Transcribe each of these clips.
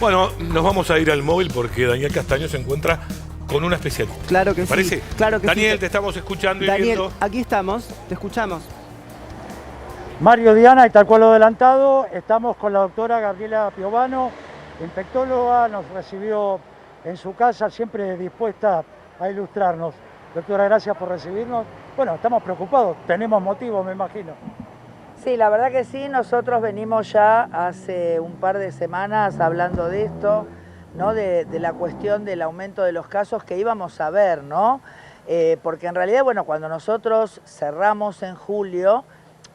Bueno, nos vamos a ir al móvil porque Daniel Castaño se encuentra con una especialista. Claro que ¿Parece? sí. Claro que Daniel, sí. te estamos escuchando y Daniel, viendo. aquí estamos, te escuchamos. Mario, Diana, y tal cual lo adelantado, estamos con la doctora Gabriela Piovano, infectóloga, nos recibió en su casa, siempre dispuesta a ilustrarnos. Doctora, gracias por recibirnos. Bueno, estamos preocupados, tenemos motivos, me imagino. Sí, la verdad que sí, nosotros venimos ya hace un par de semanas hablando de esto, ¿no? De la cuestión del aumento de los casos que íbamos a ver, ¿no? Porque en realidad, bueno, cuando nosotros cerramos en julio,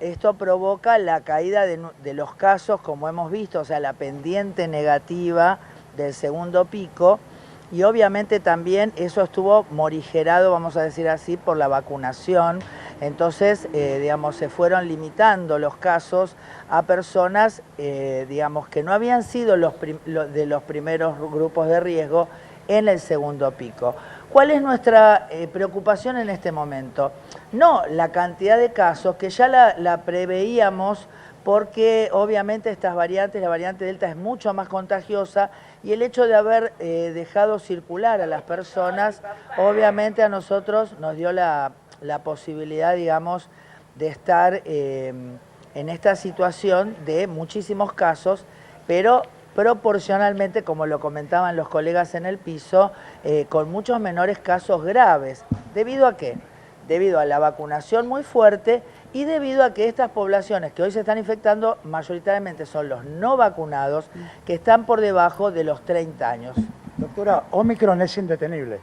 esto provoca la caída de los casos, como hemos visto, o sea, la pendiente negativa del segundo pico, y obviamente también eso estuvo morigerado, vamos a decir así, por la vacunación. Entonces, digamos, se fueron limitando los casos a personas, digamos, que no habían sido de los primeros grupos de riesgo en el segundo pico. ¿Cuál es nuestra preocupación en este momento? No la cantidad de casos, que ya la preveíamos, porque obviamente estas variantes, la variante Delta es mucho más contagiosa, y el hecho de haber dejado circular a las personas, obviamente a nosotros nos dio la posibilidad, digamos, de estar en esta situación de muchísimos casos, pero proporcionalmente, como lo comentaban los colegas en el piso, con muchos menores casos graves. ¿Debido a qué? Debido a la vacunación muy fuerte y debido a que estas poblaciones que hoy se están infectando mayoritariamente son los no vacunados, que están por debajo de los 30 años. Doctora, Omicron es indetenible.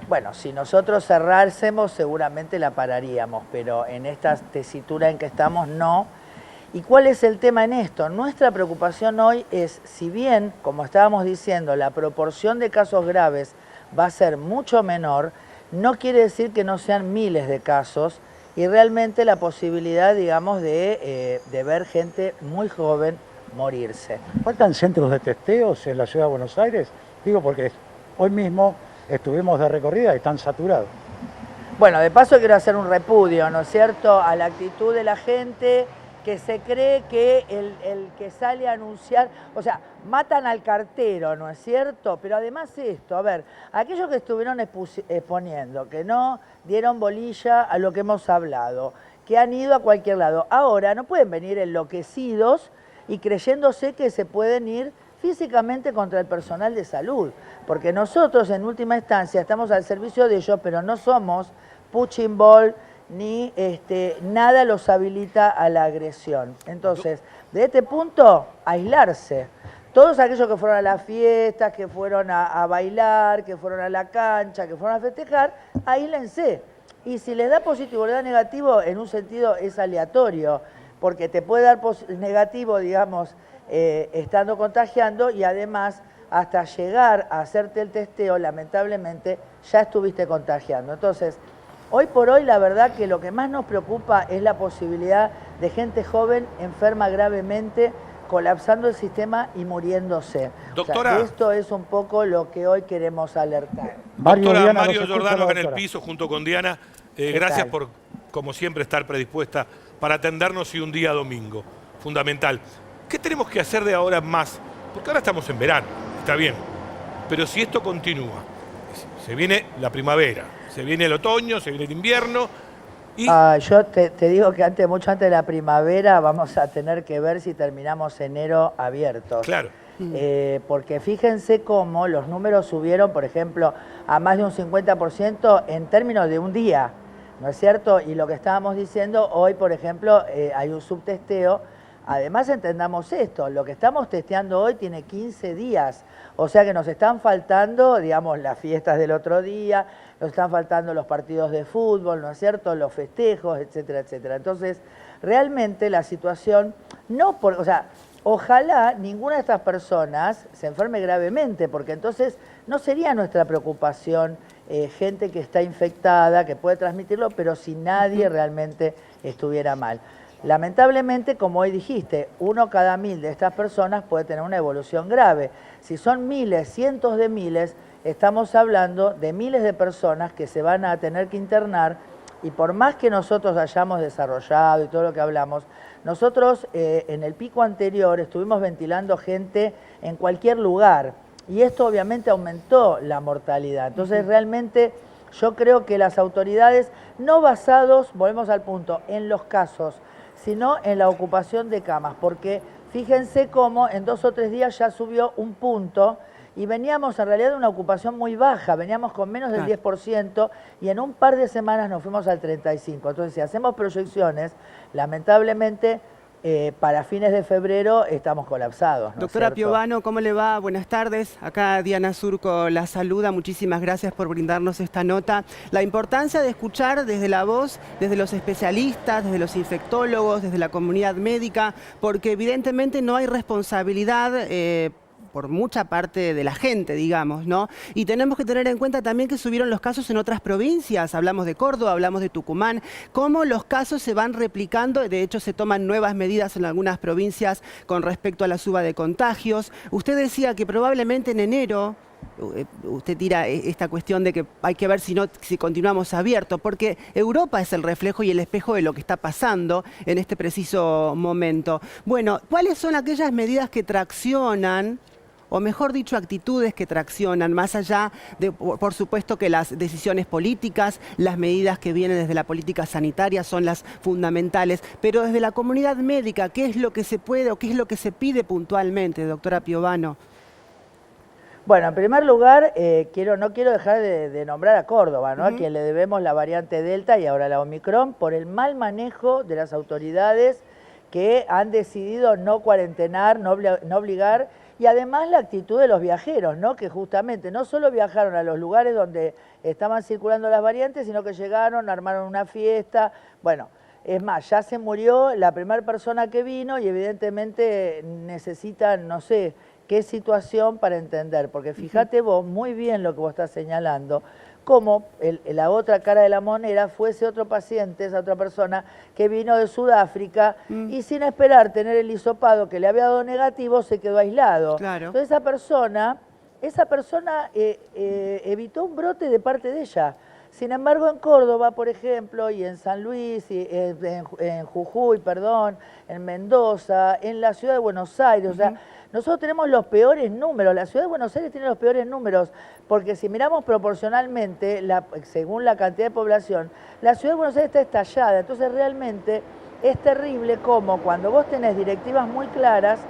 Bueno, si nosotros cerrásemos seguramente la pararíamos, pero en esta tesitura en que estamos no. ¿Y cuál es el tema en esto? Nuestra preocupación hoy es, si bien, como estábamos diciendo, la proporción de casos graves va a ser mucho menor, no quiere decir que no sean miles de casos y realmente la posibilidad, digamos, de ver gente muy joven morirse. ¿Faltan centros de testeos en la ciudad de Buenos Aires? Digo porque hoy mismo estuvimos de recorrida y están saturados. Bueno, de paso quiero hacer un repudio, ¿no es cierto?, a la actitud de la gente que se cree que el que sale a anunciar, o sea, matan al cartero, ¿no es cierto? Pero además esto, a ver, aquellos que estuvieron exponiendo, que no dieron bolilla a lo que hemos hablado, que han ido a cualquier lado, ahora no pueden venir enloquecidos y creyéndose que se pueden ir físicamente contra el personal de salud, porque nosotros en última instancia estamos al servicio de ellos, pero no somos punching ball, ni nada los habilita a la agresión. Entonces, de este punto, aislarse. Todos aquellos que fueron a las fiestas, que fueron a bailar, que fueron a la cancha, que fueron a festejar, aíslense. Y si les da positivo o les da negativo, en un sentido es aleatorio, porque te puede dar negativo, digamos, estando contagiando, y además, hasta llegar a hacerte el testeo, lamentablemente, ya estuviste contagiando. Entonces, hoy por hoy, la verdad que lo que más nos preocupa es la posibilidad de gente joven enferma gravemente, colapsando el sistema y muriéndose. Doctora, o sea, esto es un poco lo que hoy queremos alertar. Doctora Mario Giordano, acá en el piso, junto con Diana. Gracias por, como siempre, estar predispuesta para atendernos y un día domingo. Fundamental. ¿Qué tenemos que hacer de ahora en más? Porque ahora estamos en verano, está bien. Pero si esto continúa, se viene la primavera, se viene el otoño, se viene el invierno y... yo te digo que mucho antes de la primavera vamos a tener que ver si terminamos enero abiertos. Claro. Porque fíjense cómo los números subieron, por ejemplo, a más de un 50% en términos de un día, ¿no es cierto? Y lo que estábamos diciendo, hoy, por ejemplo, hay un subtesteo. Además, entendamos esto, lo que estamos testeando hoy tiene 15 días, o sea que nos están faltando, digamos, las fiestas del otro día, nos están faltando los partidos de fútbol, ¿no es cierto?, los festejos, etcétera, etcétera. Entonces, realmente la situación, o sea, ojalá ninguna de estas personas se enferme gravemente, porque entonces no sería nuestra preocupación gente que está infectada, que puede transmitirlo, pero si nadie realmente estuviera mal. Lamentablemente, como hoy dijiste, 1 cada 1000 de estas personas puede tener una evolución grave. Si son miles, cientos de miles, estamos hablando de miles de personas que se van a tener que internar, y por más que nosotros hayamos desarrollado y todo lo que hablamos, Nosotros en el pico anterior estuvimos ventilando gente en cualquier lugar y esto obviamente aumentó la mortalidad. Entonces realmente yo creo que las autoridades, no basados, volvemos al punto, en los casos, sino en la ocupación de camas, porque fíjense cómo en 2 o 3 días ya subió un punto y veníamos en realidad de una ocupación muy baja, veníamos con menos del 10% y en un par de semanas nos fuimos al 35%. Entonces, si hacemos proyecciones, lamentablemente para fines de febrero estamos colapsados, ¿no? Doctora Piovano, ¿cómo le va? Buenas tardes. Acá Diana Surco la saluda. Muchísimas gracias por brindarnos esta nota. La importancia de escuchar desde la voz, desde los especialistas, desde los infectólogos, desde la comunidad médica, porque evidentemente no hay responsabilidad por mucha parte de la gente, digamos, ¿no? Y tenemos que tener en cuenta también que subieron los casos en otras provincias. Hablamos de Córdoba, hablamos de Tucumán. Cómo los casos se van replicando. De hecho, se toman nuevas medidas en algunas provincias con respecto a la suba de contagios. Usted decía que probablemente en enero, usted tira esta cuestión de que hay que ver si continuamos abiertos, porque Europa es el reflejo y el espejo de lo que está pasando en este preciso momento. Bueno, ¿cuáles son aquellas medidas que traccionan, o mejor dicho, actitudes que traccionan, más allá de, por supuesto, que las decisiones políticas, las medidas que vienen desde la política sanitaria son las fundamentales, pero desde la comunidad médica, ¿qué es lo que se puede o qué es lo que se pide puntualmente, doctora Piovano? Bueno, en primer lugar, no quiero dejar de nombrar a Córdoba, ¿no? A quien le debemos la variante Delta y ahora la Omicron, por el mal manejo de las autoridades que han decidido no cuarentenar, no obligar, y además la actitud de los viajeros, ¿no? Que justamente no solo viajaron a los lugares donde estaban circulando las variantes, sino que llegaron, armaron una fiesta. Bueno, es más, ya se murió la primera persona que vino y evidentemente necesitan, no sé, qué situación para entender, porque fíjate vos muy bien lo que vos estás señalando, como la otra cara de la moneda fuese otro paciente, esa otra persona que vino de Sudáfrica y sin esperar tener el hisopado que le había dado negativo se quedó aislado. Claro. Entonces esa persona evitó un brote de parte de ella. Sin embargo, en Córdoba, por ejemplo, y en San Luis, y en Jujuy, perdón, en Mendoza, en la ciudad de Buenos Aires, o sea, nosotros tenemos los peores números, la ciudad de Buenos Aires tiene los peores números, porque si miramos proporcionalmente, según la cantidad de población, la ciudad de Buenos Aires está estallada, entonces realmente es terrible como cuando vos tenés directivas muy claras,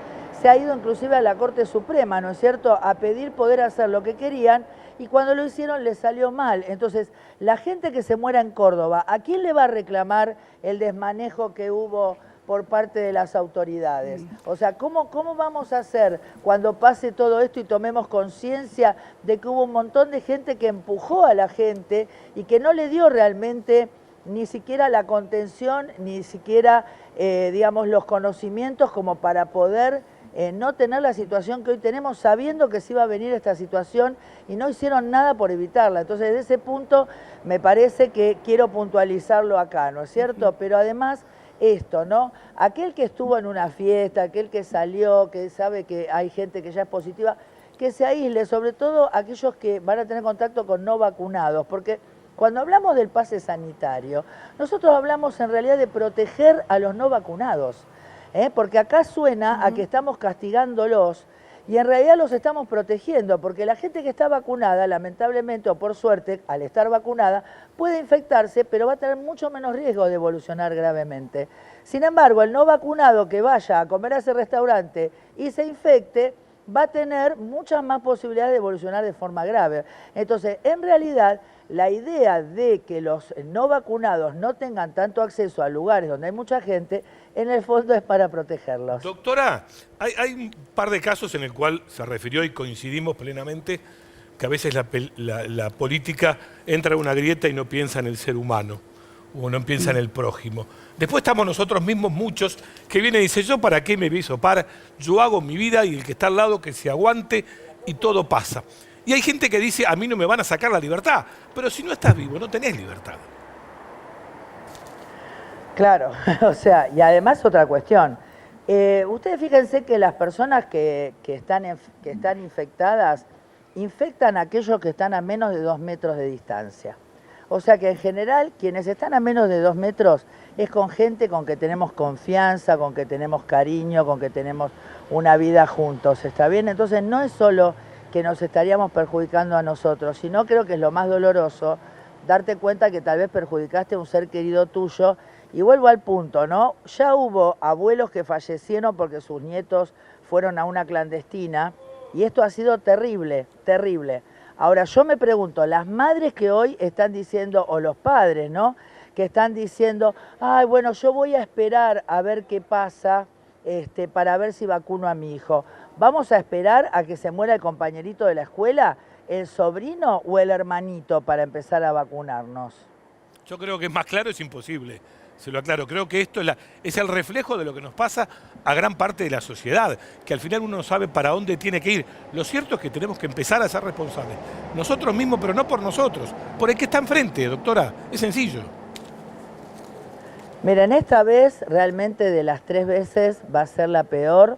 se ha ido inclusive a la Corte Suprema, ¿no es cierto?, a pedir poder hacer lo que querían, y cuando lo hicieron les salió mal. Entonces, la gente que se muera en Córdoba, ¿a quién le va a reclamar el desmanejo que hubo por parte de las autoridades? O sea, ¿cómo vamos a hacer cuando pase todo esto y tomemos conciencia de que hubo un montón de gente que empujó a la gente y que no le dio realmente ni siquiera la contención, ni siquiera, digamos, los conocimientos como para poder no tener la situación que hoy tenemos, sabiendo que se iba a venir esta situación y no hicieron nada por evitarla? Entonces, desde ese punto me parece que quiero puntualizarlo acá, ¿no es cierto? Pero además esto, ¿no? Aquel que estuvo en una fiesta, aquel que salió, que sabe que hay gente que ya es positiva, que se aísle, sobre todo aquellos que van a tener contacto con no vacunados, porque cuando hablamos del pase sanitario, nosotros hablamos en realidad de proteger a los no vacunados, porque acá suena a que estamos castigándolos y en realidad los estamos protegiendo, porque la gente que está vacunada, lamentablemente o por suerte, al estar vacunada, puede infectarse, pero va a tener mucho menos riesgo de evolucionar gravemente. Sin embargo, el no vacunado que vaya a comer a ese restaurante y se infecte, va a tener muchas más posibilidades de evolucionar de forma grave. Entonces, en realidad, la idea de que los no vacunados no tengan tanto acceso a lugares donde hay mucha gente, en el fondo es para protegerlos. Doctora, hay un par de casos en el cual se refirió y coincidimos plenamente que a veces la política entra en una grieta y no piensa en el ser humano o no piensa en el prójimo. Después estamos nosotros mismos, muchos, que vienen y dicen, ¿yo para qué me voy a hisopar? Yo hago mi vida y el que está al lado que se aguante y todo pasa. Y hay gente que dice, a mí no me van a sacar la libertad, pero si no estás vivo, no tenés libertad. Claro, o sea, y además otra cuestión. Ustedes fíjense que las personas que están infectadas, infectan a aquellos que están a menos de 2 metros de distancia. O sea que en general quienes están a menos de 2 metros es con gente con que tenemos confianza, con que tenemos cariño, con que tenemos una vida juntos, ¿está bien? Entonces no es solo que nos estaríamos perjudicando a nosotros, sino creo que es lo más doloroso darte cuenta que tal vez perjudicaste a un ser querido tuyo. Y vuelvo al punto, ¿no? Ya hubo abuelos que fallecieron porque sus nietos fueron a una clandestina y esto ha sido terrible, terrible. Ahora yo me pregunto, las madres que hoy están diciendo, o los padres, ¿no? Que están diciendo, ay, bueno, yo voy a esperar a ver qué pasa para ver si vacuno a mi hijo. ¿Vamos a esperar a que se muera el compañerito de la escuela, el sobrino o el hermanito para empezar a vacunarnos? Yo creo que más claro es imposible. Se lo aclaro, creo que esto es el reflejo de lo que nos pasa a gran parte de la sociedad, que al final uno no sabe para dónde tiene que ir. Lo cierto es que tenemos que empezar a ser responsables. Nosotros mismos, pero no por nosotros, por el que está enfrente, doctora. Es sencillo. Miren, esta vez realmente de las 3 veces va a ser la peor,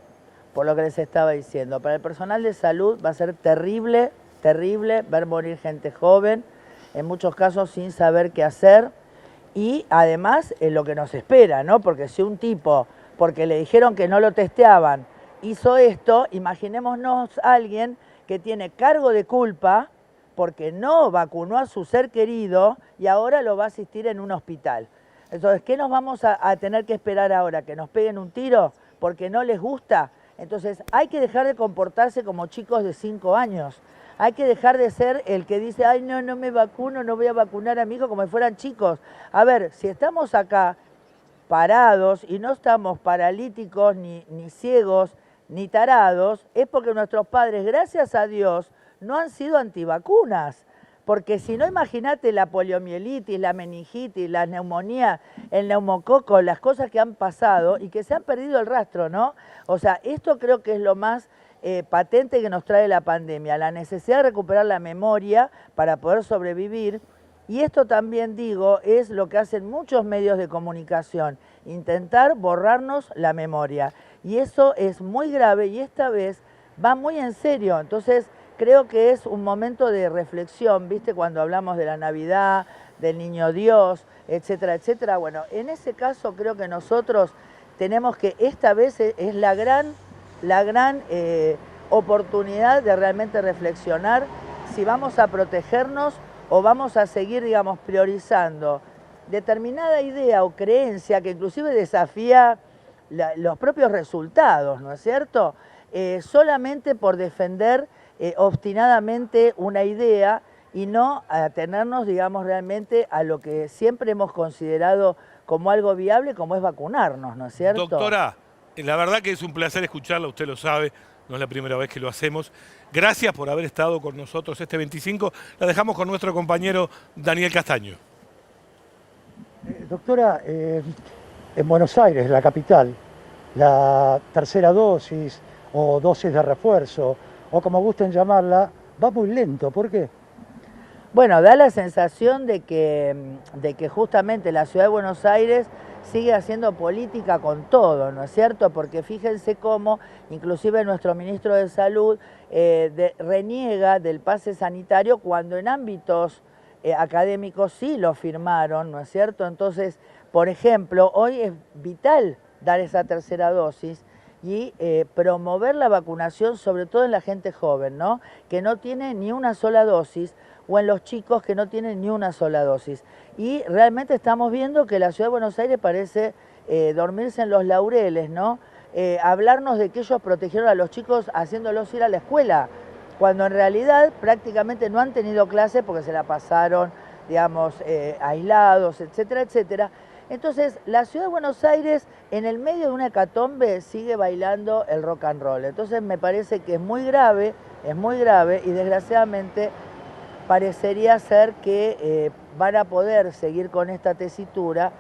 por lo que les estaba diciendo. Para el personal de salud va a ser terrible, terrible ver morir gente joven, en muchos casos sin saber qué hacer. Y además lo que nos espera, ¿no? Porque si un tipo, porque le dijeron que no lo testeaban, hizo esto, imaginémonos a alguien que tiene cargo de culpa porque no vacunó a su ser querido y ahora lo va a asistir en un hospital. Entonces, ¿qué nos vamos a tener que esperar ahora? ¿Que nos peguen un tiro porque no les gusta? Entonces, hay que dejar de comportarse como chicos de 5 años. Hay que dejar de ser el que dice, ay, no, no me vacuno, no voy a vacunar a mi hijo como si fueran chicos. A ver, si estamos acá parados y no estamos paralíticos, ni ciegos, ni tarados, es porque nuestros padres, gracias a Dios, no han sido antivacunas. Porque si no, imagínate la poliomielitis, la meningitis, la neumonía, el neumococo, las cosas que han pasado y que se han perdido el rastro, ¿no? O sea, esto creo que es lo más patente que nos trae la pandemia, la necesidad de recuperar la memoria para poder sobrevivir. Y esto también, digo, es lo que hacen muchos medios de comunicación, intentar borrarnos la memoria. Y eso es muy grave y esta vez va muy en serio. Entonces, creo que es un momento de reflexión, ¿viste? Cuando hablamos de la Navidad, del Niño Dios, etcétera, etcétera. Bueno, en ese caso creo que nosotros tenemos que, esta vez es la gran oportunidad de realmente reflexionar si vamos a protegernos o vamos a seguir, digamos, priorizando determinada idea o creencia que inclusive desafía los propios resultados, ¿no es cierto? Solamente por defender obstinadamente una idea y no atenernos, digamos, realmente a lo que siempre hemos considerado como algo viable, como es vacunarnos, ¿no es cierto? Doctora, la verdad que es un placer escucharla, usted lo sabe, no es la primera vez que lo hacemos. Gracias por haber estado con nosotros este 25. La dejamos con nuestro compañero Daniel Castaño. Doctora, en Buenos Aires, la capital, la tercera dosis o dosis de refuerzo, o como gusten llamarla, va muy lento. ¿Por qué? Bueno, da la sensación de que justamente la ciudad de Buenos Aires sigue haciendo política con todo, ¿no es cierto? Porque fíjense cómo, inclusive nuestro ministro de Salud reniega del pase sanitario cuando en ámbitos académicos sí lo firmaron, ¿no es cierto? Entonces, por ejemplo, hoy es vital dar esa tercera dosis y promover la vacunación, sobre todo en la gente joven, ¿no? Que no tiene ni una sola dosis, o en los chicos que no tienen ni una sola dosis. Y realmente estamos viendo que la Ciudad de Buenos Aires parece dormirse en los laureles, ¿no? Hablarnos de que ellos protegieron a los chicos haciéndolos ir a la escuela, cuando en realidad prácticamente no han tenido clases porque se la pasaron, digamos, aislados, etcétera, etcétera. Entonces, la Ciudad de Buenos Aires, en el medio de una hecatombe, sigue bailando el rock and roll. Entonces, me parece que es muy grave, y desgraciadamente parecería ser que van a poder seguir con esta tesitura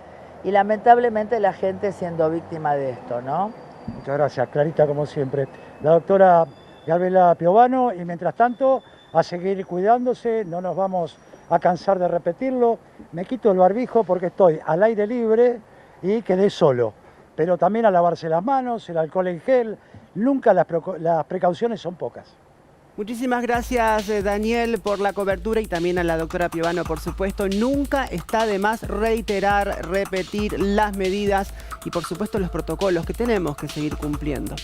y lamentablemente la gente siendo víctima de esto, ¿no? Muchas gracias, Clarita, como siempre. La doctora Gabriela Piovano, y mientras tanto, a seguir cuidándose, no nos vamos a cansar de repetirlo. Me quito el barbijo porque estoy al aire libre y quedé solo. Pero también a lavarse las manos, el alcohol en gel, nunca las precauciones son pocas. Muchísimas gracias, Daniel, por la cobertura y también a la doctora Piovano, por supuesto. Nunca está de más reiterar, repetir las medidas y, por supuesto, los protocolos que tenemos que seguir cumpliendo.